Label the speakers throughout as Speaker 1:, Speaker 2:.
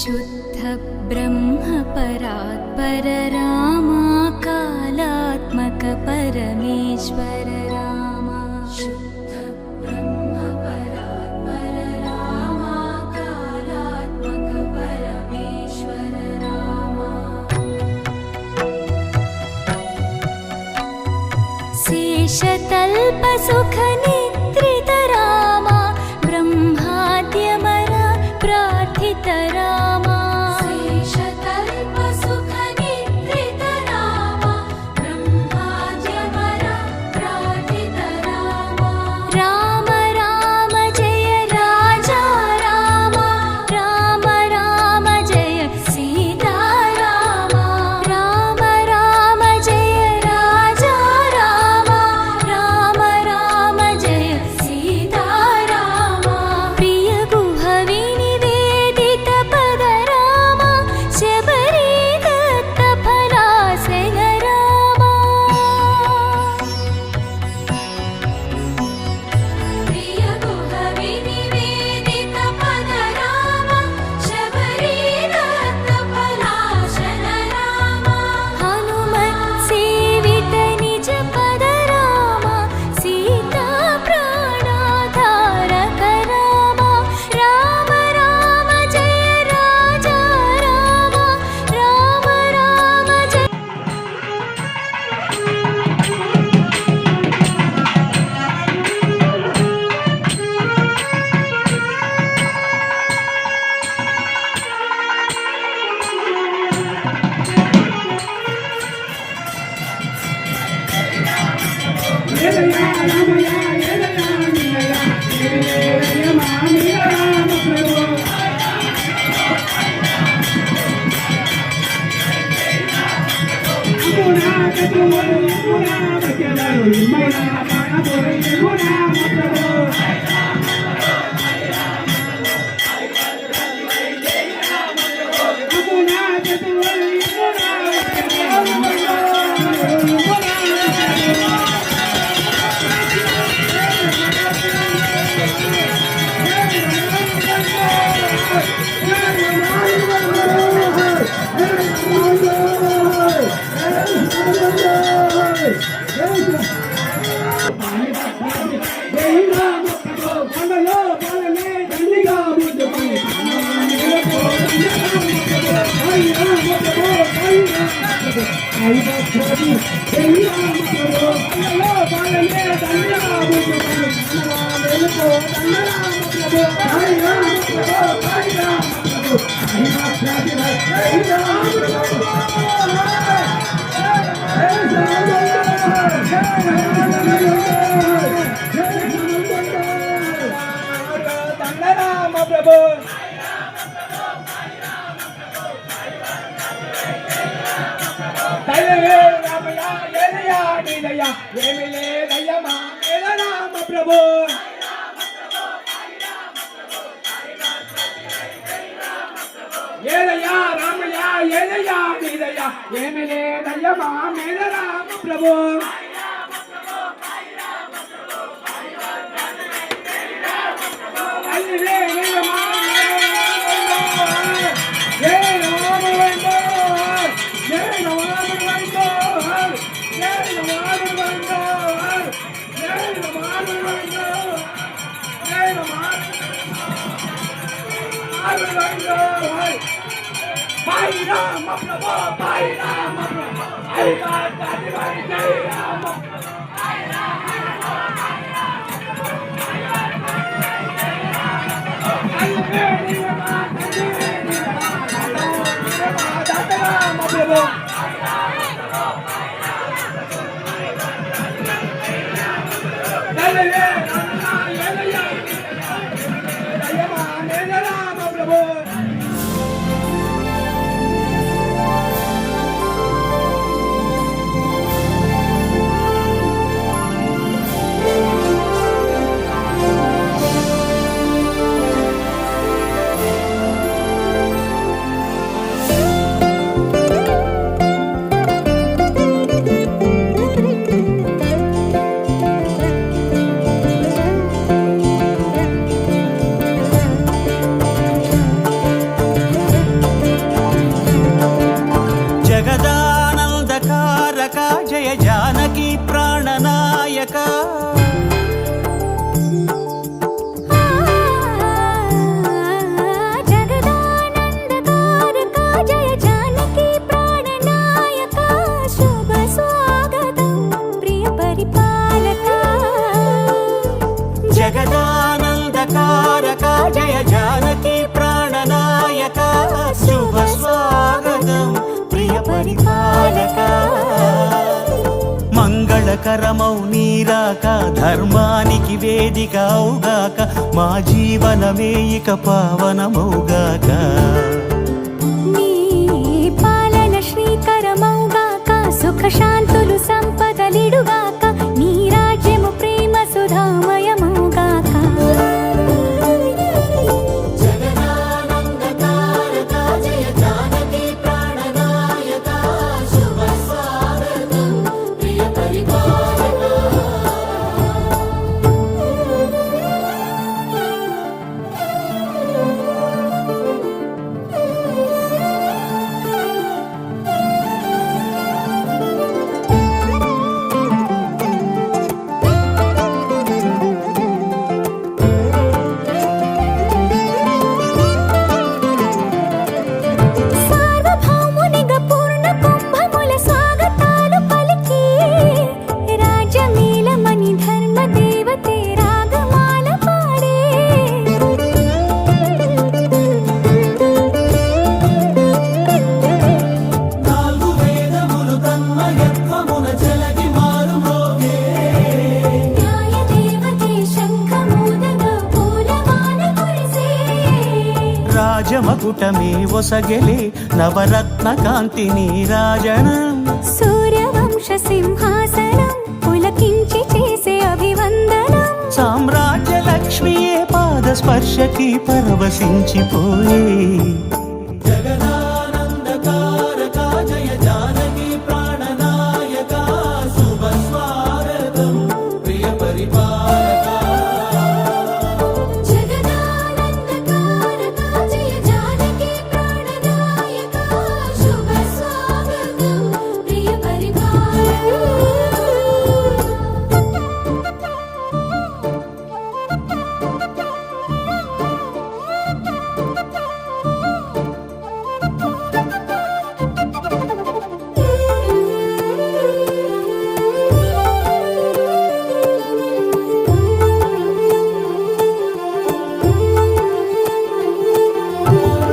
Speaker 1: शुद्ध ब्रह्म परात्पर रामा कालात्मक परमेश्वर रामा शुद्ध ब्रह्म परात्पर रामा कालात्मक परमेश्वर रामा शेषतल्प सुख निद्रित रामा ब्रह्माद्यमर प्रार्थित रामा शेषतल्प सुख निद्रित रामा ब्रह्माद्यमर प्रार्थित रामा राम राम जय राजा रामा राम राम जय सीता रामा राम राम जय राजा रामा राम राम जय सीता रामा प्रिय गुह विनिवेदित पद रामा शबरी दत्त फलासय रामा प्रिय गुह विनिवेदित पद रामा शबरी दत्त फलासन रामा हनुमत् सेवित निज पद रामा सीता प्राणाधारक रामा राम राम जय राजा रामा राम राम जय
Speaker 2: జగదానందకారక జయ జానకి ప్రాణనాయక శుభ స్వాగతం ప్రియ పరిపాలక మంగళకరమౌ నీరాక ధర్మానికి వేదిక అవుగాక మా జీవనమే ఇక పావనమౌగాక
Speaker 1: నీ పాలన శ్రీకరమౌగాక సుఖ శాంతులు సంపదలిడుగాక నీ రాజ్యము ప్రేమ సుధామయమౌగాక జగదానందకారక జయ జానకి ప్రాణనాయక శుభ స్వాగతం ప్రియ పరిపాలక సార్వభౌమునిగా పూర్ణ కుంభముల స్వాగతాలు పలికి రాజమేళమని ధర్మ దేవతే రాగమాల పాడే
Speaker 2: నాలుగు వేదములు తన్మయత్వమున జలగి మారుమోగే
Speaker 1: న్యాయ దేవతే శంఖమూదగా పూలమాల కురిసే
Speaker 2: రాజమకుటమే ఒసగెలే నవరత్న కాంతి నీరాజనం
Speaker 1: సూర్యవంశ సింహాసనం పులకించి చేసే అభివందనం
Speaker 2: సామ్రాజ్య లక్ష్మియే పాద స్పర్శకి పరవశించిపోయే జగదానందకారక జయ జానకి ప్రాణనాయక శుభ స్వాగతం ప్రియ పరిపాలక
Speaker 1: జగదానందకారక జయ జానకి ప్రాణనాయక శుభ స్వాగతం ప్రియ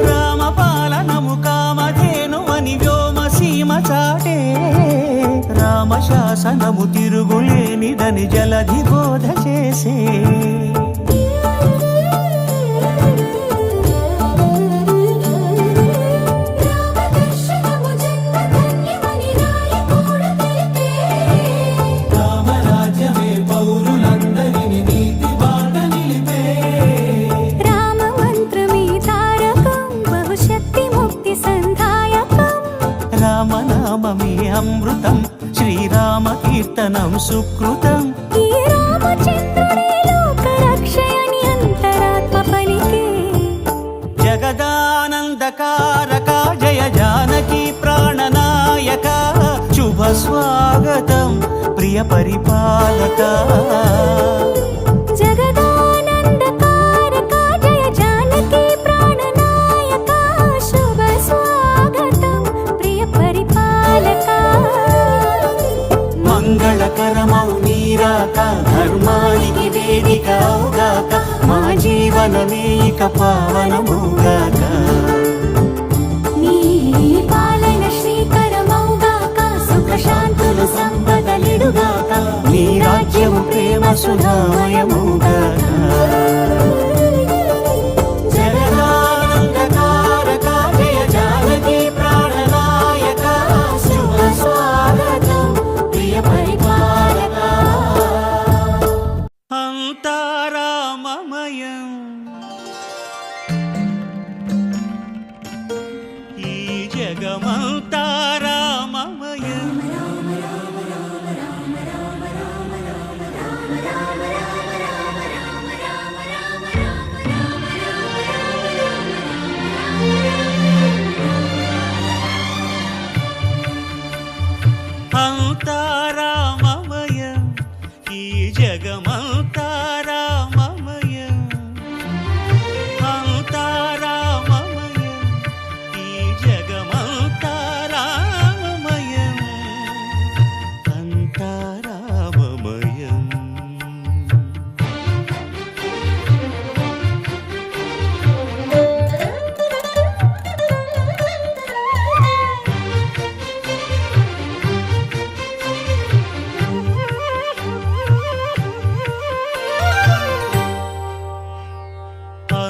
Speaker 2: రామపాలనము కామధేను అని వ్యోమసీమ చాటే రామశాసనము తిరుగులేనిదని జలధి బోధ చేసే
Speaker 1: రామదర్శనము జన్మధన్యమని రాయకూడ తెలిపే
Speaker 2: రామరాజ్యమే పౌరులందరిని నీతి బాట నిలిపే
Speaker 1: రామ మంత్రమే తారకం బహుశక్తి ముక్తి సంధాయకం
Speaker 2: రామనామమే అమృతం శ్రీరామ కీర్తనం సుకృతం
Speaker 1: ఈ రామచంద్రుడే లోక రక్షయని అంతరాత్మ పలికే
Speaker 2: జగదానందకారక జయ జానకి ప్రాణనాయక శుభ స్వాగతం ప్రియ పరిపాలక
Speaker 1: జగదానందకారక జయ జానకి ప్రాణనాయక శుభ స్వాగతం ప్రియ పరిపాలక
Speaker 2: మంగళకరమౌ నీరాక ధర్మానికి వేదిక అవుగాక మా జీవనమే ఇక పావనమౌగాక
Speaker 1: నీ పాలన శ్రీకరమౌగాక సుఖ శాంతులు సంపదలిడుగాక
Speaker 2: నీ రాజ్యము ప్రేమ సుధామయమౌగాక జగదానందకారక జయ జానకి ప్రాణనాయక శుభ స్వాగతం ప్రియ పరిపాలక అంతారామమయం ఈ జగమంతారామమయం అంతారామమయం ఈ జగమంతారామమయం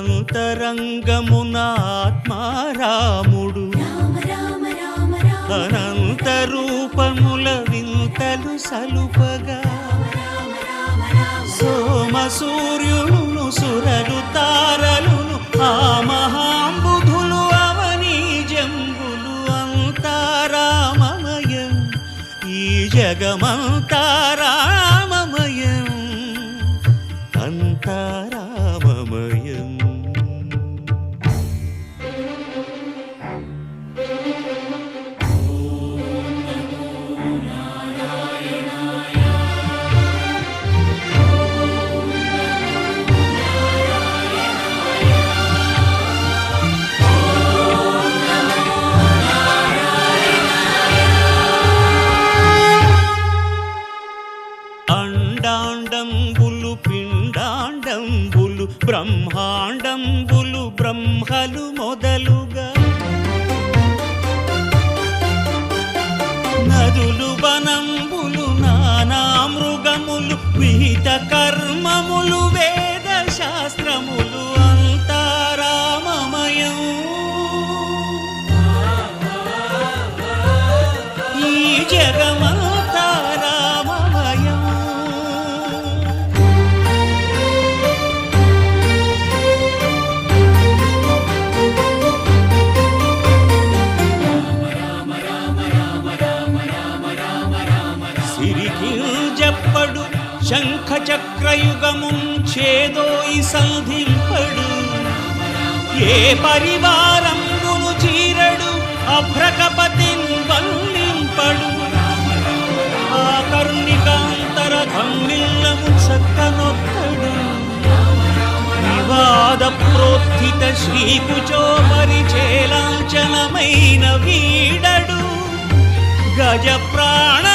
Speaker 2: అంతరంగమున ఆత్మారాముడు
Speaker 1: రామ రామ రామ రామ
Speaker 2: అనంత రూపముల వింతలు సలుపగా సోమ సూర్యులను సురలు తారలును ఆ మహాంబుధులు అవనీ జంబులు అంతారామమయం ఈ జగమంతారామమయం అంతారామమయం. అండాండంబులు పిండాండంబులు బ్రహ్మాండంబులు బ్రహ్మలు మొదలుగా నదులు వనంబులు నానా మృగములు విహిత కర్మములు వేద శాస్త్రములు అంతారామమయం ఈ జగమంతారామమయం. సిరికింజప్పడు శంఖ చక్రయుగముంచేదోయి సంధింపడు ఏ పరివారంబును చీరడు అభ్రకపతిన్ వల్లింపడు ఆ కర్ణికాంతర ధమ్మిల్లము చక్కనొత్తడు వివాద ప్రోత్థిత శ్రీకుచో పరిచేలాంచనమైన వీడడు గజ ప్రాణావనోత్సాహియై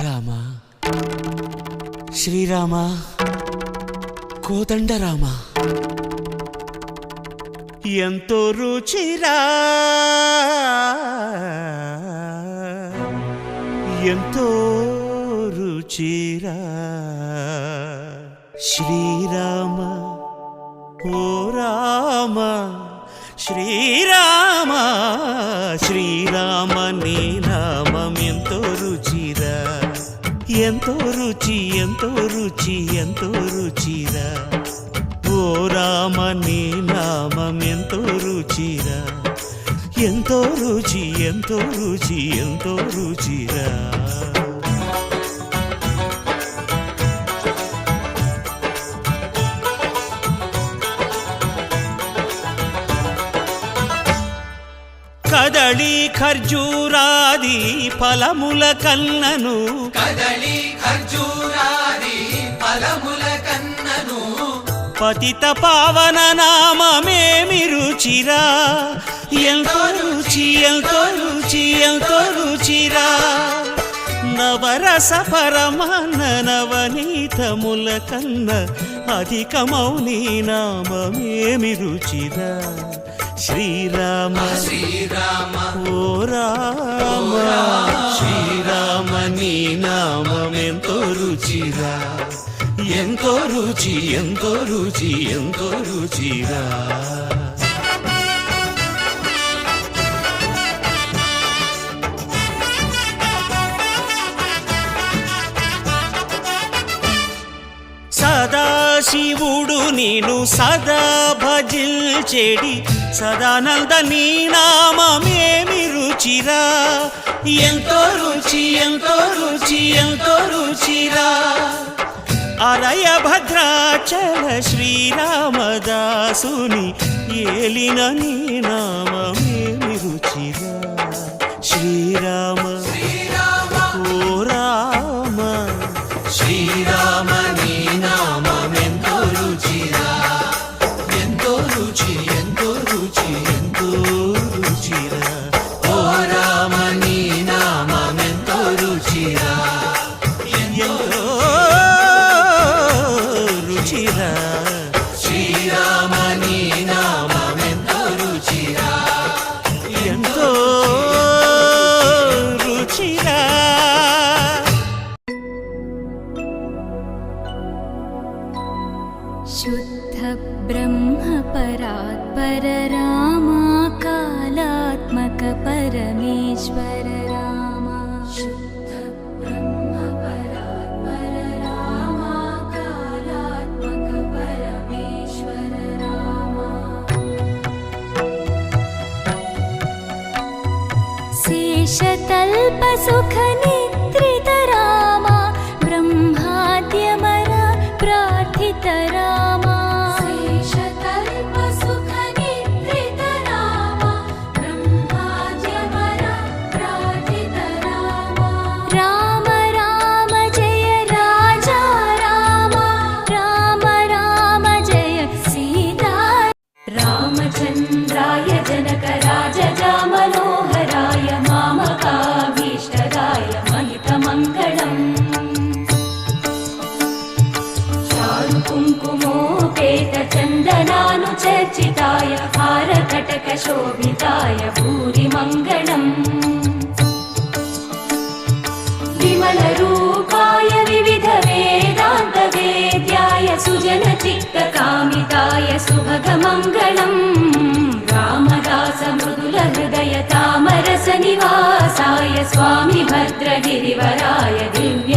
Speaker 2: రామ శ్రీరామ కోదండరామ ఎంతో రుచిరా ఎంతో రుచిరా శ్రీరామ ఓ రామ శ్రీరామ శ్రీరామ నీ నామం ఎంతో రుచిరా ఎంతో రుచి ఎంతో రుచి ఎంతో రుచిరా ఓ రామ నీ నామం ఎంతో రుచిరా ఎంతో రుచి ఎంతో రుచి ఎంతో రుచిరా. కదళి ఖర్జూరాది ఫలముల కన్నను
Speaker 3: కదళి ఖర్జూరాది ఫలముల కన్నను
Speaker 2: పతిత పావన నామమేమి రుచిరా ఎంతో రుచి ఎంతో రుచి ఎంతో రుచిరా నవరస పరమాన్న నవనీతముల కన్న అధికమౌ నీ నామమేమి రుచిరా శ్రీరామ
Speaker 3: శ్రీరామ
Speaker 2: ఓ రామ శ్రీరామ నీ నామం ఎంతో రుచిరా ఎంతో రుచి ఎంతో రుచి ఎంతో రుచిరా. సదాశివుడు నేను సదా భజిల్చెడి సదానంద నీ నామమేమి రుచిరా ఎంతో రుచి ఎంతో రుచి ఎంతో రుచిరా అరయ భద్రాచల శ్రీరామదాసుని ఏలిన నీ నామమేమి రుచిరా శ్రీరామ ఓ రామ శ్రీరామ నీ నామం ఎంతో రుచిరా ఎంతో రుచి ఎంతో రుచి ఎంతో రుచిరా ఓ రామ నీ నామం ఎంతో రుచిరా ఎంతో రుచిరా శ్రీరామ నీ నామం ఎంతో రుచిరా
Speaker 1: परमेश्वर राम शुद्ध ब्रह्म परात्पर राम कालात्मक परमेश्वर राम शेषतल्प सुख निद्रित राम ब्रह्माद्यमर प्रार्थित राम शेषतल्प सुख निद्रित राम ब्रह्माद्यमर प्रार्थित राम राम राम जय राजा राम राम राम जय सीता रामचन्द्राय जनक राजजा मनोहराय मामकाभीष्टदाय महितमङ्गलम् कुङ्कुमोपेत चन्दनानुचर्चिताय हारकटकशोभिताय भूरिमङ्गलम् विमलरूपाय विविधवेदान्तवेद्याय सुजनचित्तकामिताय सुभगमङ्गलम् रामदास मृदुलहृदय तामरसनिवासाय स्वामि भद्रगिरिवराय दिव्य